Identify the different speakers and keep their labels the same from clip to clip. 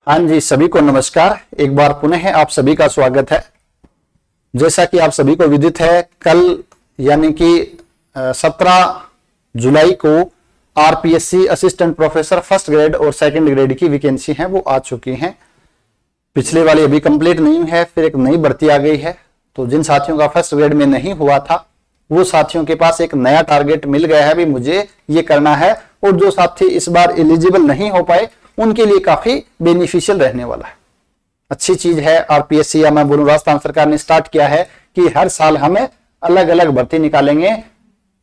Speaker 1: हाँ जी, सभी को नमस्कार। एक बार पुनः आप सभी का स्वागत है। जैसा कि आप सभी को विदित है, कल यानी कि 17 जुलाई को RPSC assistant professor first grade और सेकंड ग्रेड की वैकेंसी हैं वो आ चुकी हैं। पिछले वाली अभी कंप्लीट नहीं है, फिर एक नई भर्ती आ गई है। तो जिन साथियों का फर्स्ट ग्रेड में नहीं हुआ था वो साथियों के पास एक नया टारगेट मिल गया है, भी मुझे ये करना है। और जो साथी इस बार एलिजिबल नहीं हो पाए उनके लिए काफी बेनिफिशियल रहने वाला है। अच्छी चीज है। आरपीएससी या मैं बोलूं राजस्थान सरकार ने स्टार्ट किया है कि हर साल हमें अलग अलग भर्ती निकालेंगे,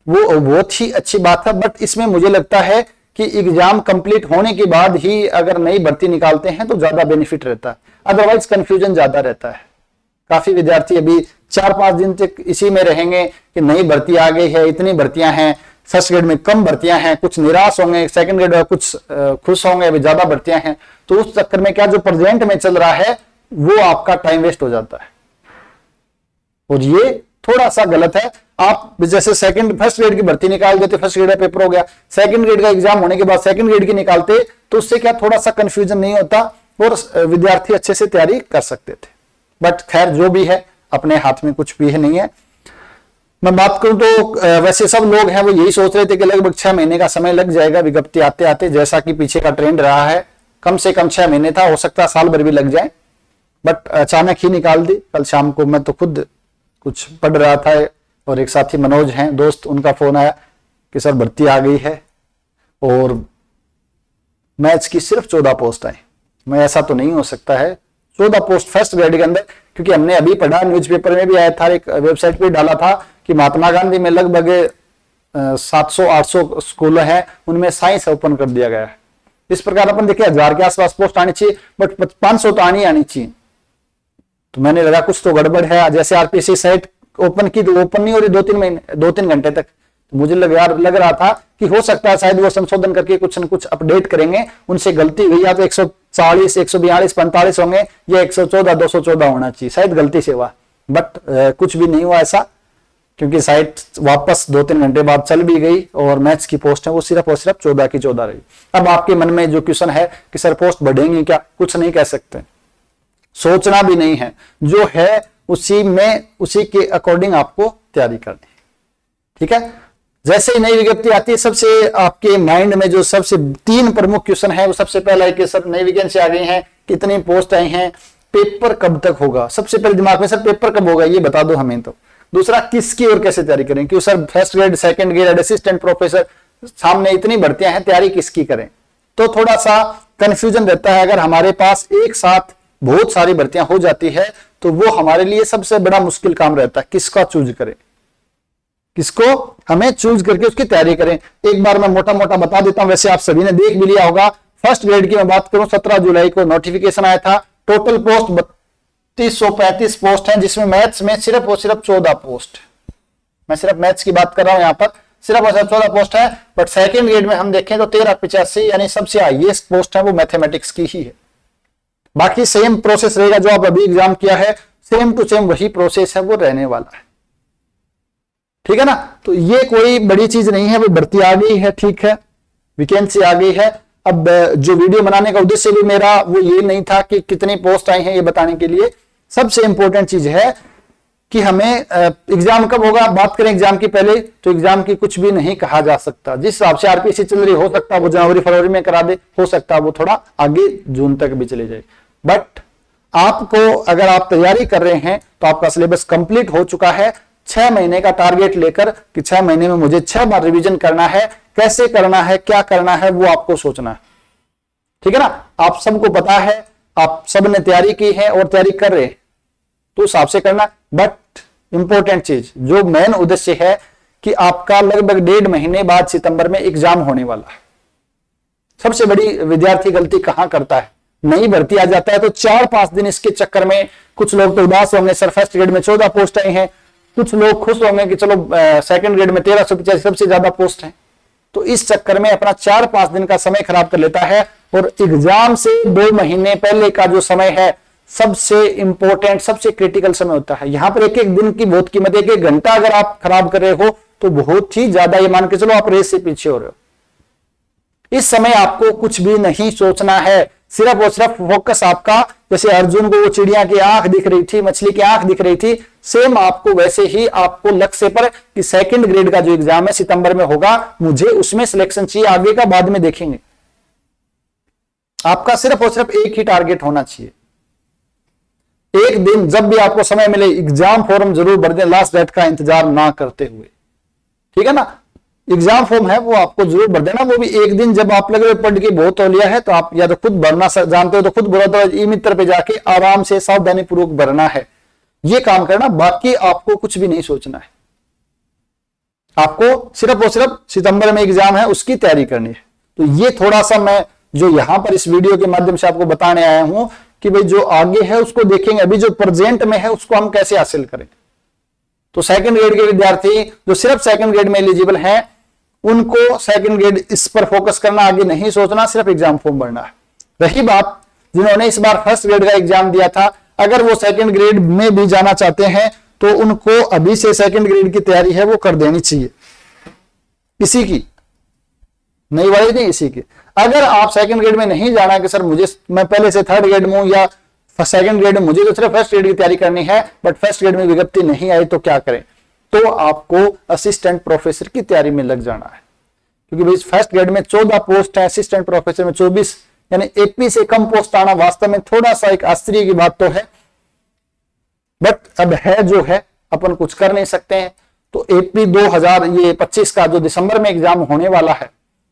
Speaker 1: वो बहुत ही अच्छी बात है। बट इसमें मुझे लगता है कि एग्जाम कंप्लीट होने के बाद ही अगर नई भर्ती निकालते हैं तो ज्यादा बेनिफिट रहता है, अदरवाइज कंफ्यूजन ज्यादा रहता है। काफी विद्यार्थी अभी 4-5 दिन तक इसी में रहेंगे कि नई भर्ती आ गई है, इतनी भर्तियां हैं, फर्स्ट ग्रेड में कम भर्तियां हैं, कुछ निराश होंगे, सेकंड ग्रेड में कुछ खुश होंगे, अभी ज्यादा भर्तियां हैं। तो उस चक्कर में क्या जो प्रेजेंट में चल रहा है वो आपका टाइम वेस्ट हो जाता है और ये थोड़ा सा गलत है। आप जैसे फर्स्ट ग्रेड की भर्ती निकाल देते, फर्स्ट ग्रेड का पेपर हो गया, सेकंड ग्रेड का एग्जाम होने के बाद सेकंड ग्रेड की निकालते तो उससे क्या थोड़ा सा कंफ्यूजन नहीं होता और विद्यार्थी अच्छे से तैयारी कर सकते थे। बट खैर, जो भी है, अपने हाथ में कुछ भी है नहीं है। मैं बात करूं तो वैसे सब लोग हैं वो यही सोच रहे थे कि लगभग 6 महीने का समय लग जाएगा विज्ञप्ति आते आते, जैसा कि पीछे का ट्रेंड रहा है। कम से कम 6 महीने था, हो सकता है साल भर भी लग जाए, बट अचानक ही निकाल दी। कल शाम को मैं तो खुद कुछ पढ़ रहा था और एक साथी मनोज हैं दोस्त, उनका फोन आया कि सर भर्ती आ गई है और मैथ्स की सिर्फ 14 पोस्ट आई। मैं ऐसा तो नहीं हो सकता है, 14 पोस्ट फर्स्ट ग्रेड के अंदर, क्योंकि हमने अभी पढ़ा, न्यूज़पेपर में भी आया था, एक वेबसाइट पे डाला था कि महात्मा गांधी में लगभग 700-800 स्कूल हैं, उनमें साइंस ओपन कर दिया गया है। इस प्रकार अपन देखिए 1000 के आसपास पोस्ट आनी चाहिए, बट 500 तो आनी चाहिए। तो मैंने लगा कुछ तो गड़बड़ है। जैसे आरपीएससी साइट ओपन की तो ओपन नहीं हो रही 2-3 घंटे तक। तो मुझे लग रहा था कि हो सकता है शायद वो संशोधन करके कुछ न कुछ अपडेट करेंगे, उनसे गलती हुई, या तो 140, 142, 45 होंगे या 114, 214 होना चाहिए, शायद गलती से हुआ। बट कुछ भी नहीं हुआ ऐसा, क्योंकि साइट वापस 2-3 घंटे बाद चल भी गई और मैथ्स की पोस्ट है वो सिर्फ और सिर्फ 14 की 14 रही। अब आपके मन में जो क्वेश्चन है कि सर पोस्ट बढ़ेंगी क्या, कुछ नहीं कह सकते, सोचना भी नहीं है। जो है उसी के अकॉर्डिंग आपको तैयारी करनी है, ठीक है। जैसे ही नई विज्ञप्ति आती है, सबसे आपके माइंड में जो सबसे 3 प्रमुख क्वेश्चन है वो सबसे पहला है कि सर नई वैकेंसी आ गई है, कितनी पोस्ट आई हैं, पेपर कब तक होगा। सबसे पहले दिमाग में सर पेपर कब होगा ये बता दो हमें। तो दूसरा, किसकी और कैसे तैयारी करें, क्योंकि sir first grade, second grade, assistant professor, सामने इतनी भर्तियां हैं, तैयारी किसकी करें। तो थोड़ा सा कंफ्यूजन रहता है। अगर हमारे पास एक साथ बहुत सारी भर्तियां हो जाती है तो वो हमारे लिए सबसे बड़ा मुश्किल काम रहता है, किसका चूज करें, किसको हमें चूज करके उसकी तैयारी करें। एक बार मैं मोटा मोटा बता देता हूं, वैसे आप सभी ने देख भी लिया होगा। फर्स्ट ग्रेड की मैं बात करूं, 17 जुलाई को नोटिफिकेशन आया था। टोटल पोस्ट 3235 पोस्ट हैं, जिसमें मैथ्स में सिर्फ और सिर्फ 14 पोस्ट। मैं सिर्फ मैथ्स की बात कर रहा हूं, यहां पर सिर्फ और सिर्फ 14 पोस्ट है। बट सेकेंड ग्रेड में हम देखें तो 1385, यानी सबसे हाईएस्ट पोस्ट है वो मैथमेटिक्स की ही है। बाकी सेम प्रोसेस रहेगा, जो आप अभी एग्जाम किया है सेम टू सेम वही प्रोसेस है वो रहने वाला है, ठीक है ना। तो ये कोई बड़ी चीज नहीं है, वो भर्ती आ गई है, ठीक है, वैकेंसी आ गई है। अब जो वीडियो बनाने का उद्देश्य भी मेरा वो ये नहीं था कि कितनी पोस्ट आई हैं ये बताने के लिए। सबसे इंपॉर्टेंट चीज है कि हमें एग्जाम कब होगा। बात करें एग्जाम की पहले, तो एग्जाम की कुछ भी नहीं कहा जा सकता। जिस हिसाब से आरपीएससी चल रही, हो सकता है वो जनवरी फरवरी में करा दे, हो सकता है वो थोड़ा आगे जून तक भी चले जाए। बट आपको, अगर आप तैयारी कर रहे हैं तो आपका सिलेबस कंप्लीट हो चुका है। 6 महीने का टारगेट लेकर कि 6 महीने में मुझे 6 बार रिवीजन करना है, कैसे करना है, क्या करना है, वो आपको सोचना है, ठीक है ना। आप सबको पता है, आप सब ने तैयारी की है और तैयारी कर रहे हैं, तो उस हिसाब से करना। बट इंपॉर्टेंट चीज, जो मेन उद्देश्य है कि आपका लगभग 1.5 महीने बाद सितंबर में एग्जाम होने वाला है। सबसे बड़ी विद्यार्थी गलती कहां करता है, नई भर्ती आ जाता है तो 4-5 दिन इसके चक्कर में कुछ लोग तो उदास होंगे, सर फर्स्ट ग्रेड में 14 पोस्ट आई हैं। कुछ लोग खुश होंगे कि चलो सेकंड ग्रेड में 1385 सबसे ज्यादा पोस्ट हैं। तो इस चक्कर में अपना 4-5 दिन का समय खराब कर लेता है और एग्जाम से 2 महीने पहले का जो समय है सबसे इंपॉर्टेंट, सबसे क्रिटिकल समय होता है। यहां पर एक एक दिन की बहुत कीमत है। 1 घंटा अगर आप खराब कर रहे हो तो बहुत ही ज्यादा, ये मान के चलो आप रेस से पीछे हो रहे हो। इस समय आपको कुछ भी नहीं सोचना है। सिर्फ और सिर्फ फोकस आपका, जैसे अर्जुन को वो चिड़िया की आंख दिख रही थी, मछली की आंख दिख रही थी, सेम आपको वैसे ही आपको लक्ष्य पर कि सेकंड ग्रेड का जो एग्जाम है सितंबर में होगा, मुझे उसमें सिलेक्शन चाहिए, आगे का बाद में देखेंगे। आपका सिर्फ और सिर्फ एक ही टारगेट होना चाहिए। एक दिन जब भी आपको समय मिले एग्जाम फॉर्म जरूर भर दें, लास्ट डेट का इंतजार ना करते हुए, ठीक है ना। एग्जाम फॉर्म है वो आपको जरूर भर देना, वो भी एक दिन जब आप लगे पढ़ के बहुत हो लिया है तो आप या तो खुद भरना जानते हो तो खुद भरो, तो ई मित्र पे जाके आराम से सावधानी पूर्वक भरना है, ये काम करना। बाकी आपको कुछ भी नहीं सोचना है, आपको सिर्फ और सिर्फ सितंबर में एग्जाम है उसकी तैयारी करनी है। तो ये थोड़ा सा मैं जो यहां पर इस वीडियो के माध्यम से आपको बताने आया हूं कि भाई जो आगे है उसको देखेंगे, अभी जो प्रेजेंट में है उसको हम कैसे हासिल करें। तो सेकंड ग्रेड के विद्यार्थी जो सिर्फ सेकंड ग्रेड में एलिजिबल हैं, उनको सेकंड ग्रेड इस पर फोकस करना, आगे नहीं सोचना, सिर्फ एग्जाम फॉर्म भरना है। रही बात जिन्होंने इस बार फर्स्ट ग्रेड का एग्जाम दिया था, अगर वो सेकंड ग्रेड में भी जाना चाहते हैं तो उनको अभी से सेकंड ग्रेड की तैयारी है वो कर देनी चाहिए, इसी की नई वाली नहीं, इसी की। अगर आप सेकंड ग्रेड में नहीं जाना कि सर मुझे मैं पहले से थर्ड ग्रेड में हूं या सेकंड ग्रेड में, मुझे तो सिर्फ फर्स्ट ग्रेड की तैयारी करनी है, बट फर्स्ट ग्रेड में विज्ञप्ति नहीं आई तो क्या करें, तो आपको असिस्टेंट प्रोफेसर की तैयारी में लग जाना है। क्योंकि भाई फर्स्ट ग्रेड में 14 पोस्ट है, असिस्टेंट प्रोफेसर में 24, यानी एपी से कम पोस्ट आना वास्तव में थोड़ा सा एक आश्चर्य की बात तो है, बट अब है जो है, अपन कुछ कर नहीं सकते हैं। तो एपी 2025 का जो दिसंबर में एग्जाम होने वाला है,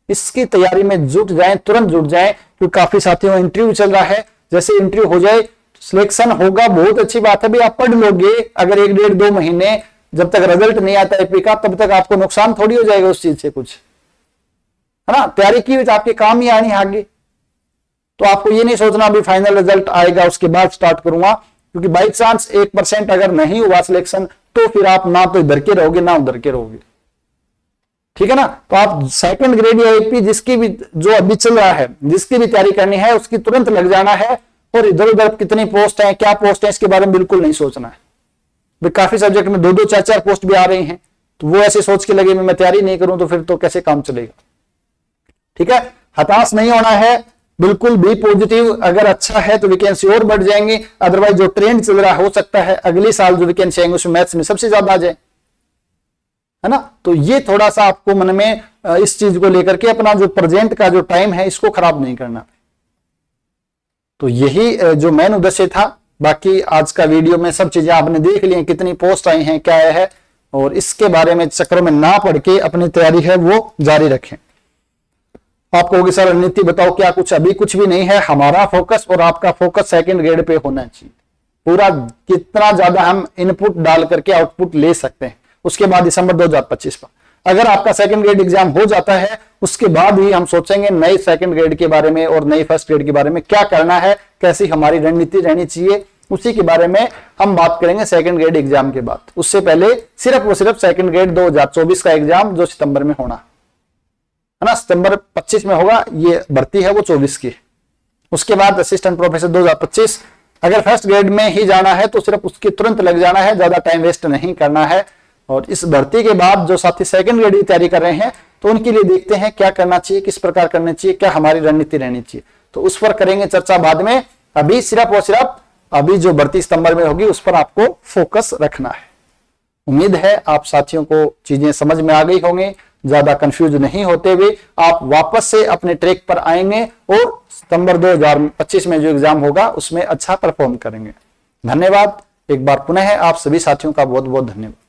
Speaker 1: इसकी तैयारी में जुट जाएं, तुरंत जुट जाएं, क्योंकि काफी साथियों का इंटरव्यू चल रहा है। जैसे इंटरव्यू हो जाए, सिलेक्शन होगा, बहुत अच्छी बात है, भी आप पढ़ लोगे। अगर 1-1.5-2 महीने जब तक रिजल्ट नहीं आता एपी का, तब तक आपको नुकसान थोड़ी हो जाएगा उस चीज से कुछ, है ना। तैयारी की तो आपके काम ही आनी आगे। तो आपको ये नहीं सोचना अभी फाइनल रिजल्ट आएगा उसके बाद स्टार्ट करूंगा, क्योंकि बाई चांस 1% अगर नहीं हुआ सिलेक्शन, तो फिर आप ना तो इधर के रहोगे ना उधर के रहोगे, ठीक है ना। तो आप सेकंड ग्रेड या एपी जिसकी भी जो अभी चल रहा है, जिसकी भी तैयारी करनी है, उसकी तुरंत लग जाना है। और इधर उधर कितनी पोस्ट है, क्या पोस्ट है, इसके बारे में बिल्कुल नहीं सोचना है। काफी सब्जेक्ट में 2-2, 4-4 पोस्ट भी आ रही हैं, तो वो ऐसे सोच के लगे मैं तैयारी नहीं करूं तो फिर तो कैसे काम चलेगा, ठीक है। हताश नहीं होना है, बिल्कुल भी पॉजिटिव। अगर अच्छा है तो वैकेंसी और बढ़ जाएंगे, अदरवाइज जो ट्रेंड चल रहा है, हो सकता है अगले साल जो वैकेंसी आएंगे उसमें मैथ्स में सबसे ज्यादा आ जाए, है ना। तो ये थोड़ा सा आपको मन में इस चीज को लेकर के अपना जो प्रेजेंट का जो टाइम है इसको खराब नहीं करना। तो यही जो मेन उद्देश्य था। बाकी आज का वीडियो में सब चीजें आपने देख ली, कितनी पोस्ट आई हैं, क्या है, और इसके बारे में चक्कर में ना पड़ के अपनी तैयारी है वो जारी रखें। आपको होगी सर रणनीति बताओ, क्या कुछ अभी कुछ भी नहीं है। हमारा फोकस और आपका फोकस सेकंड ग्रेड पे होना चाहिए पूरा, कितना ज्यादा हम इनपुट डाल करके आउटपुट ले सकते हैं। उसके बाद दिसंबर 2025 पर अगर आपका सेकंड ग्रेड एग्जाम हो जाता है, उसके बाद ही हम सोचेंगे नए सेकंड ग्रेड के बारे में और नई फर्स्ट ग्रेड के बारे में क्या करना है, कैसी हमारी रणनीति रहनी चाहिए, उसी के बारे में हम बात करेंगे सेकंड ग्रेड एग्जाम के बाद। उससे पहले सिर्फ और सिर्फ सेकंड ग्रेड 2024 का एग्जाम जो सितंबर में होना है ना, सितंबर 25 में होगा, ये भर्ती है वो 24 की। उसके बाद असिस्टेंट प्रोफेसर 2025। अगर फर्स्ट ग्रेड में ही जाना है तो सिर्फ उसके तुरंत लग जाना है, ज्यादा टाइम वेस्ट नहीं करना है। और इस भर्ती के बाद जो साथी सेकंड ग्रेड की तैयारी कर रहे हैं, तो उनके लिए देखते हैं क्या करना चाहिए, किस प्रकार करना चाहिए, क्या हमारी रणनीति रहनी चाहिए, तो उस पर करेंगे चर्चा बाद में। अभी सिर्फ और सिर्फ अभी जो भर्ती सितंबर में होगी उस पर आपको फोकस रखना है। उम्मीद है आप साथियों को चीजें समझ में आ गई होंगी, ज्यादा कंफ्यूज नहीं होते हुए आप वापस से अपने ट्रैक पर आएंगे और सितंबर 2025 में जो एग्जाम होगा उसमें अच्छा परफॉर्म करेंगे। धन्यवाद। एक बार पुनः आप सभी साथियों का बहुत बहुत धन्यवाद।